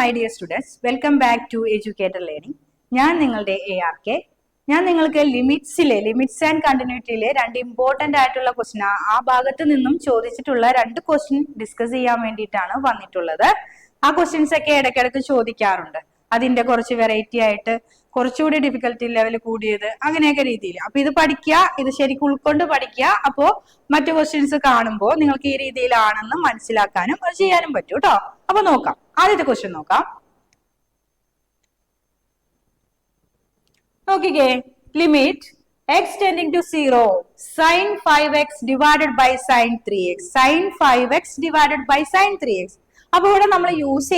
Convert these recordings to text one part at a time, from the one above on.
My dear students, welcome back to educator learning. ഞാൻ നിങ്ങളുടെ ARK. ഞാൻ നിങ്ങൾക്ക് ലിമിറ്റ്സ് ആൻഡ് കണ്ടിന്യൂറ്റിയിലെ രണ്ട് ഇമ്പോർട്ടന്റ് ആയിട്ടുള്ള ക്വസ്റ്റ്യൻ ആ ഭാഗത്ത് നിന്നും ചോദിച്ചിട്ടുള്ള രണ്ട് ക്വസ്റ്റ്യൻ ഡിസ്കസ് ചെയ്യാൻ വേണ്ടിയിട്ടാണ് വന്നിട്ടുള്ളത്. ആ ക്വസ്റ്റ്യൻസ് ഒക്കെ ഇടയ്ക്കിടയ്ക്ക് ചോദിക്കാറുണ്ട്. അതിന്റെ കുറച്ച് വെറൈറ്റി ആയിട്ട് കുറച്ചുകൂടി ഡിഫിക്കൽട്ടി ലെവൽ കൂടിയത് അങ്ങനെയൊക്കെ രീതിയിൽ. അപ്പൊ ഇത് പഠിക്കുക, ഇത് ശരിക്കും ഉൾക്കൊണ്ട് പഠിക്കുക. അപ്പോ മറ്റു ക്വസ്റ്റ്യൻസ് കാണുമ്പോൾ നിങ്ങൾക്ക് ഈ രീതിയിലാണെന്ന് മനസ്സിലാക്കാനും അത് ചെയ്യാനും പറ്റും കേട്ടോ. അപ്പൊ നോക്കാം, ആദ്യത്തെ ക്വസ്റ്റ്യൻ നോക്കാം. നോക്കിക്കേ, limit x tending to 0 sin 5x divided by sin 3x sin 5x divided by sin 3x. അപ്പൊ ഇവിടെ നമ്മൾ യൂസ്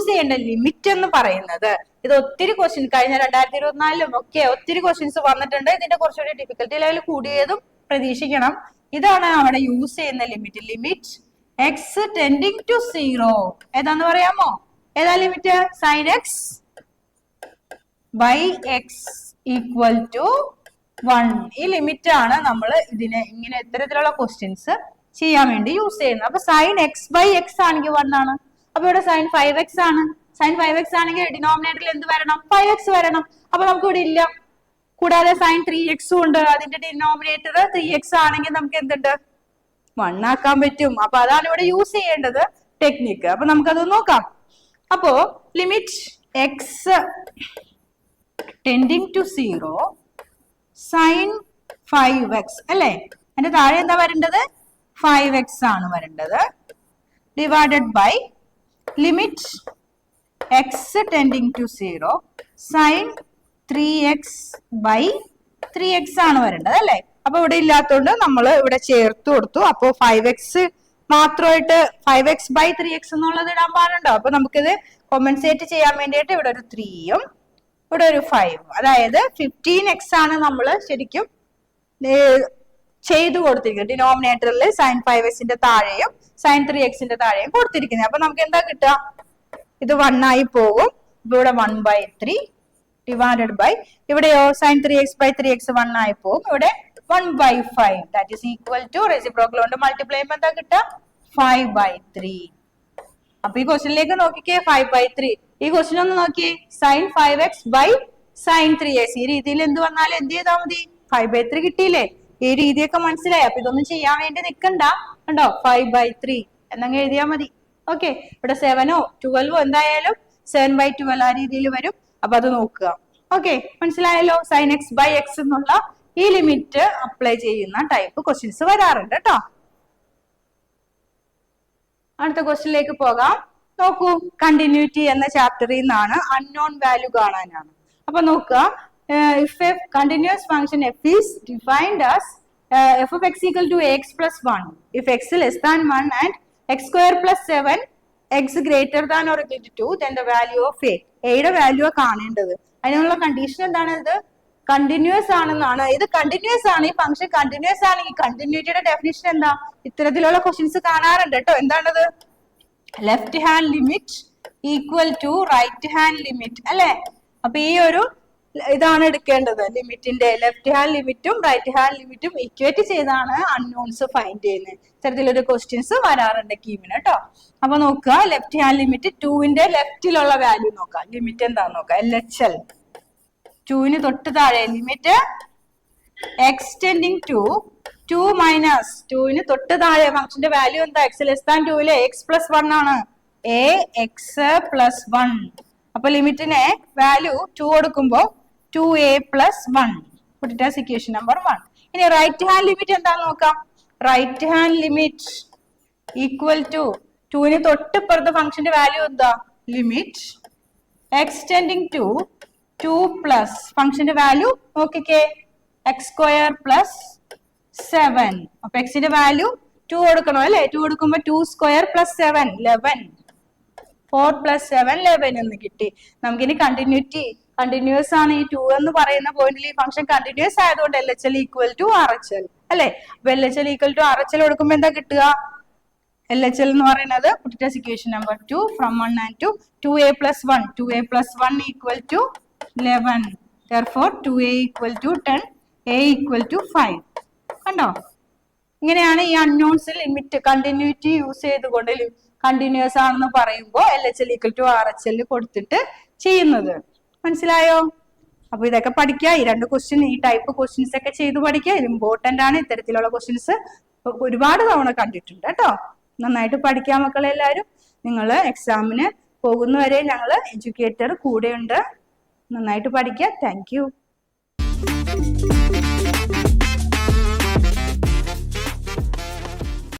ചെയ്യേണ്ട ലിമിറ്റ് എന്ന് പറയുന്നത്, ഇത് ഒത്തിരി ക്വസ്റ്റ്യൻ കഴിഞ്ഞ 2024 ഒക്കെ ഒത്തിരി ക്വസ്റ്റ്യൻസ് വന്നിട്ടുണ്ട്. ഇതിന്റെ കുറച്ചുകൂടി ഡിഫിക്കൽട്ടി ലെവൽ കൂടിയതും പ്രതീക്ഷിക്കണം. ഇതാണ് അവിടെ യൂസ് ചെയ്യുന്ന ലിമിറ്റ് x ടെൻഡിങ് ടു 0. ഏതാന്ന് പറയാമോ? ഏതാ limit? sin x by x equal to 1. ഈ ലിമിറ്റ് ആണ് നമ്മൾ ഇതിനെ ഇങ്ങനെ ഇത്തരത്തിലുള്ള ക്വസ്റ്റ്യൻസ് ചെയ്യാൻ വേണ്ടി യൂസ് ചെയ്യുന്നത്. അപ്പൊ sin x by x ആണെങ്കിൽ 1 ആണ്. അപ്പൊ ഇവിടെ sin 5x ആണ്. sin 5x ആണെങ്കിൽ ഡിനോമിനേറ്ററിൽ എന്ത് വരണം? 5x വരണം. അപ്പൊ നമുക്ക് ഇവിടെ ഇല്ല. കൂടാതെ sin 3x ഉണ്ട്, അതിന്റെ ഡിനോമിനേറ്റർ 3x ആണെങ്കിൽ നമുക്ക് എന്തുണ്ട്? 1 ആക്കാൻ പറ്റും. അപ്പൊ അതാണ് ഇവിടെ യൂസ് ചെയ്യേണ്ടത് ടെക്നിക്ക്. അപ്പൊ നമുക്കത് നോക്കാം. അപ്പോ limit x tending to 0 sin 5x അല്ലേ? അതിന്റെ താഴെ എന്താ വരേണ്ടത്? 5x ആണ് വരേണ്ടത്. Divided by limit x tending to 0 sin 3x by 3x ആണ് വരേണ്ടത് അല്ലേ? അപ്പൊ ഇവിടെ ഇല്ലാത്തതുകൊണ്ട് നമ്മൾ ഇവിടെ ചേർത്ത് കൊടുത്തു. അപ്പൊ 5x മാത്രമായിട്ട് 5x by 3x എന്നുള്ളത് ഇടാൻ പാടുണ്ടോ? അപ്പൊ നമുക്കിത് കോമ്പൻസേറ്റ് ചെയ്യാൻ വേണ്ടിയിട്ട് ഇവിടെ ഒരു 3യും ഇവിടെ ഒരു 5, അതായത് 15x ആണ് നമ്മൾ ശരിക്കും ചെയ്തു കൊടുത്തിരിക്കുന്നത്. ഡിനോമിനേറ്ററിൽ sin 5xന്റെ താഴെയും sin 3xന്റെ താഴെയും കൊടുത്തിരിക്കുന്നത്. അപ്പൊ നമുക്ക് എന്താ കിട്ടുക? ഇത് 1 ആയി പോകും. ഇവിടെ 1/3 ഡിവൈഡഡ് ബൈ ഇവിടെയോ sin 3x by 3x 1 ആയി പോകും. ഇവിടെ 1/5 that is equal to reciprocal കൊണ്ട് മൾട്ടിപ്ലൈ ചെയ്യുമ്പോൾ എന്താ കിട്ടുക? 5/3. അപ്പൊ ഈ ക്വസ്റ്റ്യനിലേക്ക് നോക്കിക്കേ, 5/3. ഈ ക്വസ്റ്റ്യൻ ഒന്ന് നോക്കിയേ, sin 5x by sin 3x. ഈ രീതിയിൽ എന്ത് വന്നാലും എന്ത് ചെയ്താൽ മതി? 5/3 കിട്ടിയില്ലേ? ഈ രീതിയൊക്കെ മനസ്സിലായി. അപ്പൊ ഇതൊന്നും ചെയ്യാൻ വേണ്ടി നിൽക്കണ്ട. കണ്ടോ? 5/3 എന്നങ്ങ് എഴുതിയാൽ മതി. ഓക്കെ, ഇവിടെ 7ഓ 12ഓ എന്തായാലും 7/12 ആ രീതിയിൽ വരും. അപ്പൊ അത് നോക്കുക. ഓക്കെ, മനസ്സിലായല്ലോ? sin x by x എന്നുള്ള ഈ ലിമിറ്റ് അപ്ലൈ ചെയ്യുന്ന ടൈപ്പ് ക്വസ്റ്റ്യൻസ് വരാറുണ്ട് കേട്ടോ. അടുത്ത ക്വസ്റ്റ്യനിലേക്ക് പോകാം. നോക്കൂ, കണ്ടിന്യൂറ്റി എന്ന ചാപ്റ്ററിൽ നിന്നാണ് അൺനോൺ വാല്യൂ കാണാനാണ്. അപ്പൊ നോക്കുക, if a continuous function f is defined as f of x equal to ax plus 1 if x less than 1 and x square plus 7 x greater than or equal to 2 then the value of a. യുടെ value കാണേണ്ടത്. അതിനുള്ള condition എന്താണ്? ഇത് continuous ആണെന്നാണ്. ഇത് continuous ആണ്, ഈ function continuous ആണെങ്കിൽ കണ്ടിന്യൂറ്റിയുടെ ഡെഫിനിഷൻ എന്താ? ഇത്തരത്തിലുള്ള ക്വസ്റ്റ്യൻസ് കാണാറുണ്ട് കേട്ടോ. എന്താണത്? Left hand limit equal to right hand limit അല്ലെ? അപ്പൊ ഈ ഒരു ഇതാണ് എടുക്കേണ്ടത്. ലിമിറ്റിന്റെ ലെഫ്റ്റ് ഹാൻഡ് ലിമിറ്റും റൈറ്റ് ഹാൻഡ് ലിമിറ്റും ഇക്വേറ്റ് ചെയ്താണ് അൺനോൺസ് ഫൈൻഡ് ചെയ്യുന്നത്. ഇത്തരത്തിലൊരു ക്വസ്റ്റ്യൻസ് വരാറുണ്ട് കീമിന് കേട്ടോ. അപ്പൊ നോക്കുക, ലെഫ്റ്റ് ഹാൻഡ് ലിമിറ്റ് 2ന്റെ ലെഫ്റ്റിലുള്ള വാല്യൂ നോക്കാം. ലിമിറ്റ് എന്താന്ന് നോക്കാം. LHL 2ന് തൊട്ട് താഴെ limit x tending to 2 minus 2ന് തൊട്ട് താഴെ ഫംഗ്ഷന്റെ വാല്യൂ എന്താ? x ലെസ് ദാൻ 2ലെ x plus 1 ആണ്. x plus 1. അപ്പൊ ലിമിറ്റിനെ വാല്യൂ 2 കൊടുക്കുമ്പോ 2a plus 1. put it as equation number 1. ഇനി റൈറ്റ് ഹാൻഡ് ലിമിറ്റ് എന്താന്ന് നോക്കാം. Right hand limit equal to 2ന് തൊട്ടിപ്പുറത്തെ ഫംഗ്ഷന്റെ വാല്യൂ എന്താ? Limit x tending to 2 plus ഫംഗ്ഷന്റെ വാല്യൂ നോക്കിക്കേ, x സ്ക്വയർ പ്ലസ് 7. അപ്പൊ എക്സിന്റെ വാല്യൂ 2 കൊടുക്കണം അല്ലെ? 2 കൊടുക്കുമ്പോ 2 സ്ക്വയർ പ്ലസ് 7 11. 4 plus 7 11 എന്ന് കിട്ടി. നമുക്കിനി കണ്ടിന്യൂസ് ആണ്. ഈ 2 എന്ന് പറയുന്ന പോയിന്റിൽ ഈ ഫംഗ്ഷൻ കണ്ടിന്യൂസ് ആയതുകൊണ്ട് LHL ഈക്വൽ ടു RHL അല്ലെ? അപ്പൊ LHL ഈക്വൽ ടു RHL കൊടുക്കുമ്പോ എന്താ കിട്ടുക? LHL എന്ന് പറയുന്നത് put it as equation number 2 from 1 and 2. 2a plus 1. 2a plus 1 equal to 11. Therefore 2a equal to 10. a equal to 5. കണ്ടോ? ഇങ്ങനെയാണ് ഈ അൺനോൺസ് ലിമിറ്റ് കണ്ടിന്യൂറ്റി യൂസ് ചെയ്തുകൊണ്ട് കണ്ടിന്യൂസ് ആണെന്ന് പറയുമ്പോൾ LHL ഈക്വൽ ടു RHL കൊടുത്തിട്ട് ചെയ്യുന്നത്. മനസ്സിലായോ? അപ്പൊ ഇതൊക്കെ പഠിക്കുക. ഈ 2 ക്വസ്റ്റ്യൻ, ഈ ടൈപ്പ് ക്വസ്റ്റ്യൻസ് ഒക്കെ ചെയ്ത് പഠിക്കുക. ഇത് ഇമ്പോർട്ടന്റ് ആണ്. ഇത്തരത്തിലുള്ള ക്വസ്റ്റ്യൻസ് ഒരുപാട് തവണ കണ്ടിട്ടുണ്ട് കേട്ടോ. നന്നായിട്ട് പഠിക്കാൻ മക്കളെല്ലാവരും. നിങ്ങൾ എക്സാമിന് പോകുന്നവരെ ഞങ്ങൾ എഡ്യൂക്കേറ്റർ കൂടെയുണ്ട്. നന്നായിട്ട് പഠിക്കുക. Thank you.